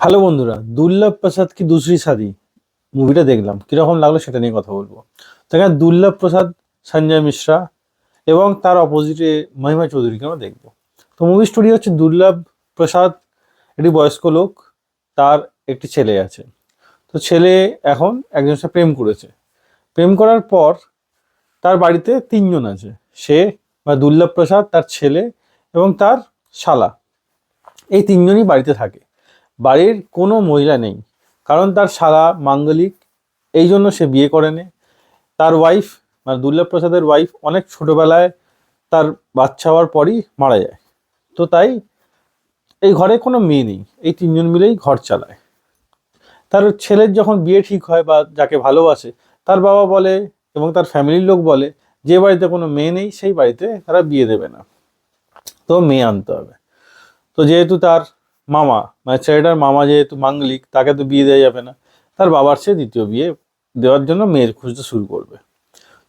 Hello বন্ধুরা, দুর্লভ প্রসাদ কি দুসরি শাদি মুভিটা দেখলাম, কিরকম লাগলো সেটা নিয়ে কথা বলবো। তো এখানে দুর্লভ প্রসাদ, সঞ্জয় মিশ্রা এবং তার অপোজিটে মহিমা চৌধুরীকে আমরা দেখবো। তো মুভি স্টোরি হচ্ছে দুর্লভ প্রসাদ একটি বয়স্ক লোক, তার একটি ছেলে আছে। তো ছেলে এখন একজনের সাথে প্রেম করেছে। প্রেম করার পর তার বাড়িতে তিনজন আছে, সে বা দুর্লভ প্রসাদ, তার ছেলে এবং তার শালা। এই তিনজনই বাড়িতে থাকে। বাড়ির কোনো মহিলা নেই, কারণ তার শালা মাঙ্গলিক, এই জন্য সে বিয়ে করেনি। তার ওয়াইফ মানে দুর্লভ প্রসাদের ওয়াইফ অনেক ছোটবেলায় তার বাচ্চা হওয়ার পরই মারা যায়। তো তাই এই ঘরে কোনো মেয়ে নেই, এই তিনজন মিলেই ঘর চালায়। তার ছেলের যখন বিয়ে ঠিক হয় বা যাকে ভালোবাসে, তার বাবা বলে এবং তার ফ্যামিলির লোক বলে যে বাড়িতে কোনো মেয়ে নেই সেই বাড়িতে তারা বিয়ে দেবে না, তো মেয়ে আনতে হবে। তো যেহেতু তার মামা মানে ছেলেটার মামা যেহেতু মাঙ্গলিক, তাকে তো বিয়ে দেওয়া যাবে না। তার বাবার সে দ্বিতীয় বিয়ে দেওয়ার জন্য মেয়ের খুঁজতে শুরু করবে।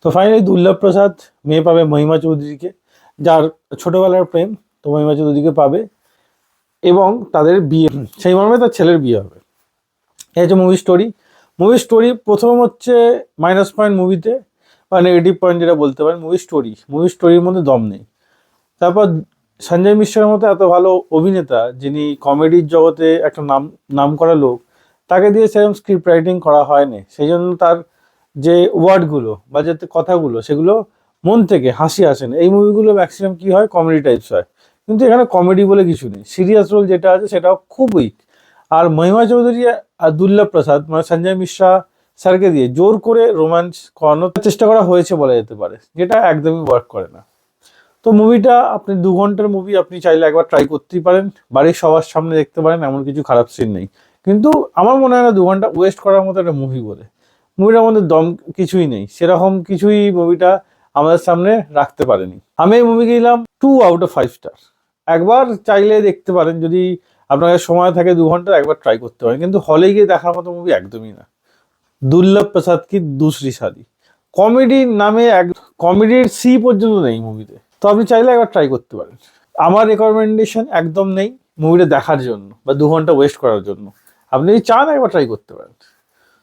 তো ফাইনালি দুর্লভ প্রসাদ মেয়ে পাবে মহিমা চৌধুরীকে, যার ছোটবেলার প্রেম। তো মহিমা চৌধুরীকে পাবে এবং তাদের বিয়ে, সেই মর্মে তার ছেলের বিয়ে হবে। এই হচ্ছে মুভি স্টোরি। মুভি স্টোরি প্রথম হচ্ছে মাইনাস পয়েন্ট মুভিতে বা নেগেটিভ পয়েন্ট যেটা বলতে পারেন, মুভি স্টোরির মধ্যে দম নেই। তারপর সঞ্জয় মিশ্রের মতো এত ভালো অভিনেতা, যিনি কমেডির জগতে একটা নাম করা লোক, তাকে দিয়ে সেরকম স্ক্রিপ্ট রাইটিং করা হয়নি। সেই জন্য তার যে ওয়ার্ডগুলো বা যে কথাগুলো, সেগুলো মন থেকে হাসি আসে না। এই মুভিগুলো ম্যাক্সিমাম কি হয়, কমেডি টাইপস হয়, কিন্তু এখানে কমেডি বলে কিছু নেই। সিরিয়াস রোল যেটা আছে সেটাও খুব উইক। আর মহিমা চৌধুরী আর দুর্লভ প্রসাদ মানে সঞ্জয় মিশ্রা স্যারকে দিয়ে জোর করে রোম্যান্স করানোর চেষ্টা করা হয়েছে বলা যেতে পারে, যেটা একদমই ওয়ার্ক করে না। তো মুভিটা আপনি 2 ঘন্টার মুভি, আপনি চাইলে একবার ট্রাই করতেই পারেন, বাড়ির সবার সামনে দেখতে পারেন, এমন কিছু খারাপ সিন নেই। কিন্তু আমার মনে হয় না 2 ঘন্টা ওয়েস্ট করার মতো একটা মুভি বলে। মুভিটার মধ্যে দম কিছুই নেই, সেরকম কিছুই মুভিটা আমাদের সামনে রাখতে পারেনি। আমি এই মুভি দিলাম 2 আউট অফ 5 স্টার। একবার চাইলে দেখতে পারেন, যদি আপনার কাছে সময় থাকে 2 ঘন্টা, একবার ট্রাই করতে পারেন, কিন্তু হলে গিয়ে দেখার মতো মুভি একদমই না। দুর্লভ প্রসাদ কি দুসরি শাদি, কমেডির নামে এক কমেডির সি পর্যন্ত নেই মুভিতে। তো আপনি চাইলে একবার ট্রাই করতে পারেন। আমার রেকমেন্ডেশন একদম নেই মুভিটা দেখার জন্য বা 2 ঘন্টা ওয়েস্ট করার জন্য। আপনি যদি চান একবার ট্রাই করতে পারেন।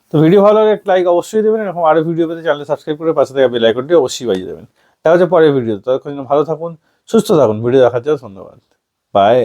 তো ভিডিও ভালো লাগলে একটা লাইক অবশ্যই দেবেন, এরকম আরো ভিডিও পেতে চ্যানেল সাবস্ক্রাইব করে পাশে থাকা বেল আইকনটি অবশ্যই বাজিয়ে দেবেন। দেখা হচ্ছে পরের ভিডিও। ততক্ষণ ভালো থাকুন, সুস্থ থাকুন। ভিডিও দেখার জন্য ধন্যবাদ। বাই।